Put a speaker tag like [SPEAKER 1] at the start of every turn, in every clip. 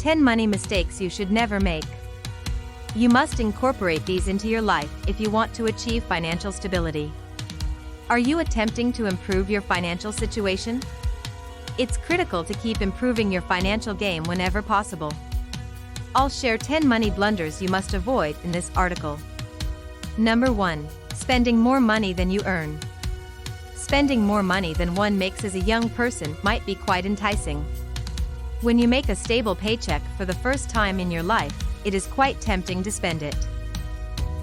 [SPEAKER 1] 10 money mistakes you should never make. You must incorporate these into your life if you want to achieve financial stability. Are you attempting to improve your financial situation? It's critical to keep improving your financial game whenever possible. I'll share 10 money blunders you must avoid in this article. Number 1. Spending more money than you earn. Spending more money than one makes as a young person might be quite enticing. When you make a stable paycheck for the first time in your life, it is quite tempting to spend it.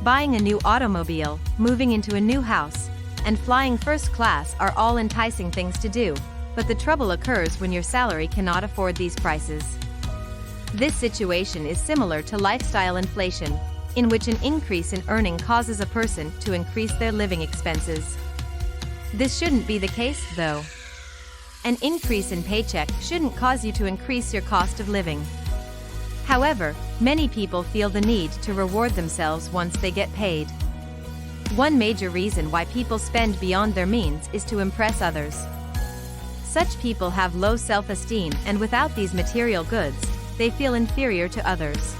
[SPEAKER 1] Buying a new automobile, moving into a new house, and flying first class are all enticing things to do, but the trouble occurs when your salary cannot afford these prices. This situation is similar to lifestyle inflation, in which an increase in earning causes a person to increase their living expenses. This shouldn't be the case, though. An increase in paycheck shouldn't cause you to increase your cost of living. However, many people feel the need to reward themselves once they get paid. One major reason why people spend beyond their means is to impress others. Such people have low self-esteem, and without these material goods, they feel inferior to others.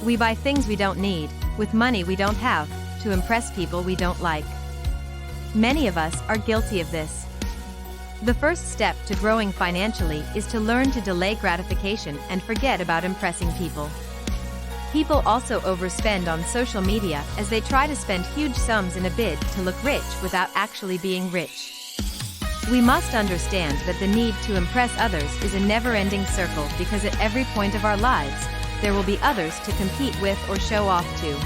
[SPEAKER 1] We buy things we don't need, with money we don't have, to impress people we don't like. Many of us are guilty of this. The first step to growing financially is to learn to delay gratification and forget about impressing people. People also overspend on social media as they try to spend huge sums in a bid to look rich without actually being rich. We must understand that the need to impress others is a never-ending circle, because at every point of our lives, there will be others to compete with or show off to.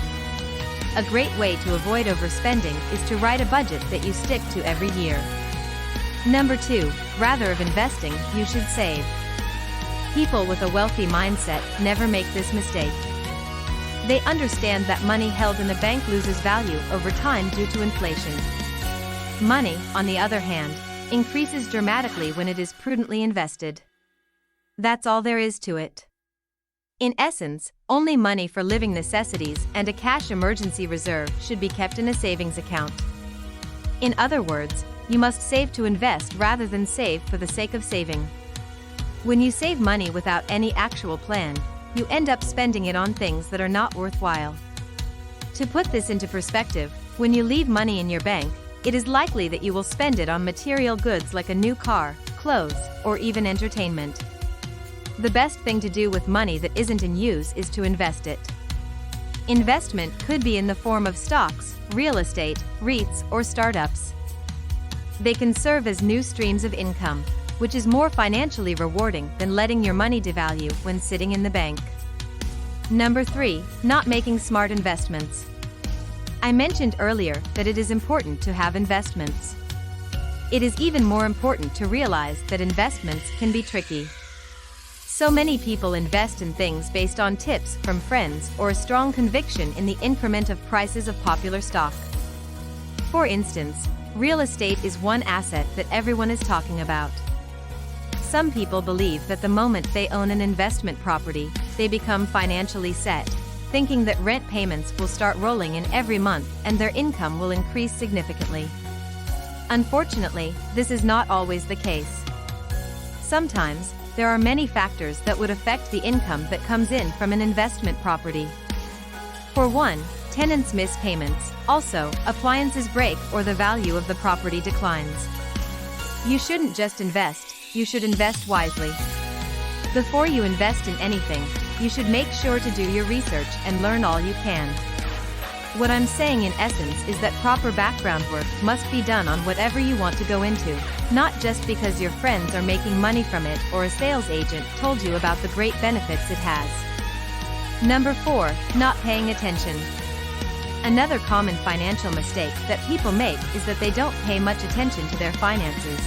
[SPEAKER 1] A great way to avoid overspending is to write a budget that you stick to every year. Number 2, rather of investing, you should save. People with a wealthy mindset never make this mistake. They understand that money held in a bank loses value over time due to inflation. Money, on the other hand, increases dramatically when it is prudently invested. That's all there is to it. In essence, only money for living necessities and a cash emergency reserve should be kept in a savings account. In other words, you must save to invest rather than save for the sake of saving. When you save money without any actual plan, you end up spending it on things that are not worthwhile. To put this into perspective, when you leave money in your bank, it is likely that you will spend it on material goods like a new car, clothes, or even entertainment. The best thing to do with money that isn't in use is to invest it. Investment could be in the form of stocks, real estate, REITs, or startups. They can serve as new streams of income, which is more financially rewarding than letting your money devalue when sitting in the bank. Number 3, not making smart investments. I mentioned earlier that it is important to have investments. It is even more important to realize that investments can be tricky. So many people invest in things based on tips from friends or a strong conviction in the increment of prices of popular stock. For instance, real estate is one asset that everyone is talking about. Some people believe that the moment they own an investment property, they become financially set, thinking that rent payments will start rolling in every month and their income will increase significantly. Unfortunately, this is not always the case. Sometimes, there are many factors that would affect the income that comes in from an investment property. For one, tenants miss payments. Also, appliances break or the value of the property declines. You shouldn't just invest, you should invest wisely. Before you invest in anything, you should make sure to do your research and learn all you can. What I'm saying in essence is that proper background work must be done on whatever you want to go into, not just because your friends are making money from it or a sales agent told you about the great benefits it has. Number 4, not paying attention. Another common financial mistake that people make is that they don't pay much attention to their finances.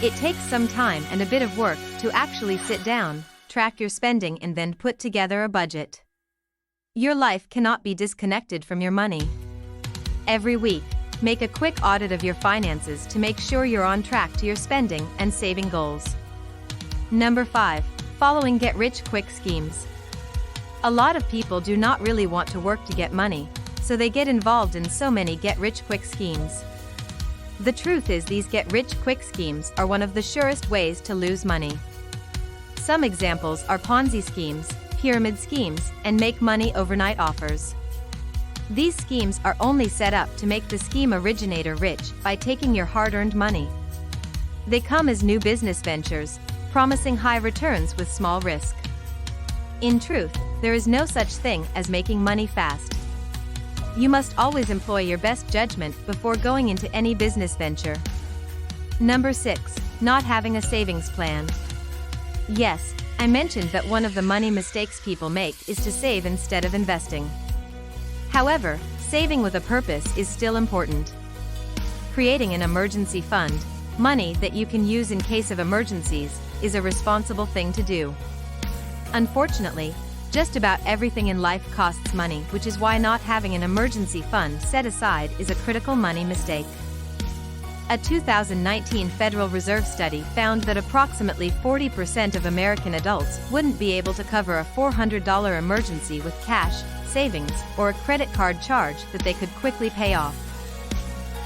[SPEAKER 1] It takes some time and a bit of work to actually sit down, track your spending, and then put together a budget. Your life cannot be disconnected from your money. Every week, make a quick audit of your finances to make sure you're on track to your spending and saving goals. Number 5, following get-rich-quick schemes. A lot of people do not really want to work to get money, so they get involved in so many get-rich-quick schemes. The truth is, these get-rich-quick schemes are one of the surest ways to lose money. Some examples are Ponzi schemes, pyramid schemes, and make money overnight offers. These schemes are only set up to make the scheme originator rich by taking your hard-earned money. They come as new business ventures, promising high returns with small risk. In truth, there is no such thing as making money fast. You must always employ your best judgment before going into any business venture. Number 6. Not having a savings plan. Yes, I mentioned that one of the money mistakes people make is to save instead of investing. However, saving with a purpose is still important. Creating an emergency fund, money that you can use in case of emergencies, is a responsible thing to do. Unfortunately, just about everything in life costs money, which is why not having an emergency fund set aside is a critical money mistake. A 2019 Federal Reserve study found that approximately 40% of American adults wouldn't be able to cover a $400 emergency with cash, savings, or a credit card charge that they could quickly pay off.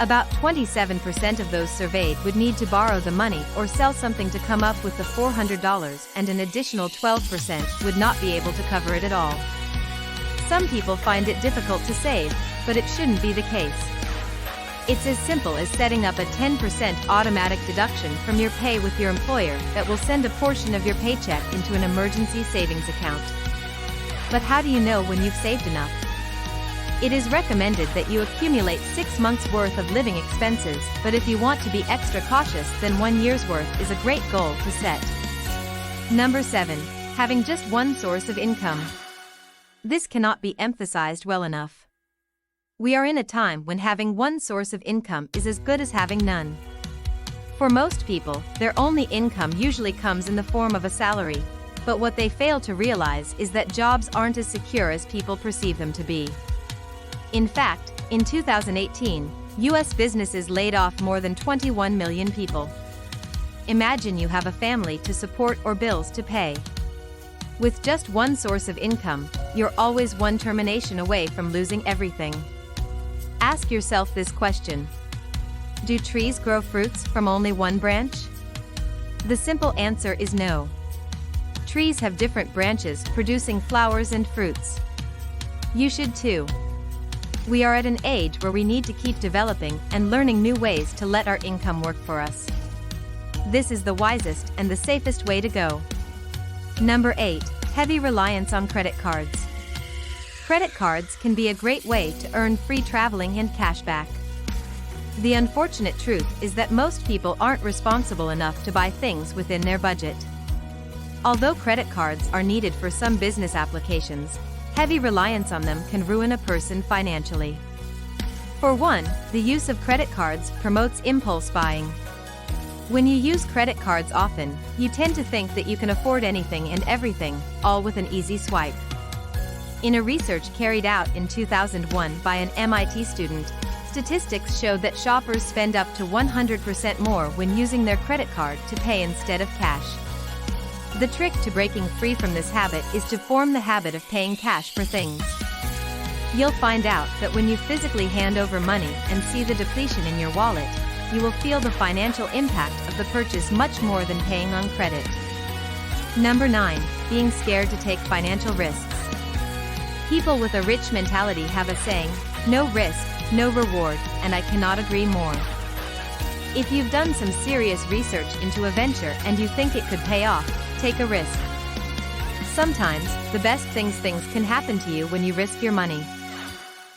[SPEAKER 1] About 27% of those surveyed would need to borrow the money or sell something to come up with the $400, and an additional 12% would not be able to cover it at all. Some people find it difficult to save, but it shouldn't be the case. It's as simple as setting up a 10% automatic deduction from your pay with your employer that will send a portion of your paycheck into an emergency savings account. But how do you know when you've saved enough? It is recommended that you accumulate 6 months' worth of living expenses, but if you want to be extra cautious, then 1 year's worth is a great goal to set. Number 7. Having just one source of income. This cannot be emphasized well enough. We are in a time when having one source of income is as good as having none. For most people, their only income usually comes in the form of a salary, but what they fail to realize is that jobs aren't as secure as people perceive them to be. In fact, in 2018, U.S. businesses laid off more than 21 million people. Imagine you have a family to support or bills to pay. With just one source of income, you're always one termination away from losing everything. Ask yourself this question: do trees grow fruits from only one branch? The simple answer is no. Trees have different branches producing flowers and fruits. You should too. We are at an age where we need to keep developing and learning new ways to let our income work for us. This is the wisest and the safest way to go. Number 8. Heavy reliance on credit cards. Credit cards can be a great way to earn free traveling and cash back. The unfortunate truth is that most people aren't responsible enough to buy things within their budget. Although credit cards are needed for some business applications, heavy reliance on them can ruin a person financially. For one, the use of credit cards promotes impulse buying. When you use credit cards often, you tend to think that you can afford anything and everything, all with an easy swipe. In a research carried out in 2001 by an MIT student, statistics showed that shoppers spend up to 100% more when using their credit card to pay instead of cash. The trick to breaking free from this habit is to form the habit of paying cash for things. You'll find out that when you physically hand over money and see the depletion in your wallet, you will feel the financial impact of the purchase much more than paying on credit. Number 9. Being scared to take financial risks. People with a rich mentality have a saying, "No risk, no reward," and I cannot agree more. If you've done some serious research into a venture and you think it could pay off, take a risk. Sometimes, the best things can happen to you when you risk your money.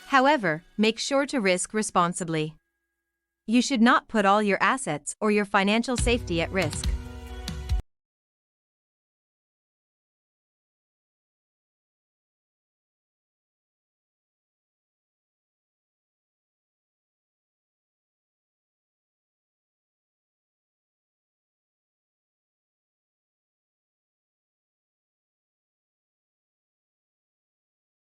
[SPEAKER 1] However, make sure to risk responsibly. You should not put all your assets or your financial safety at risk.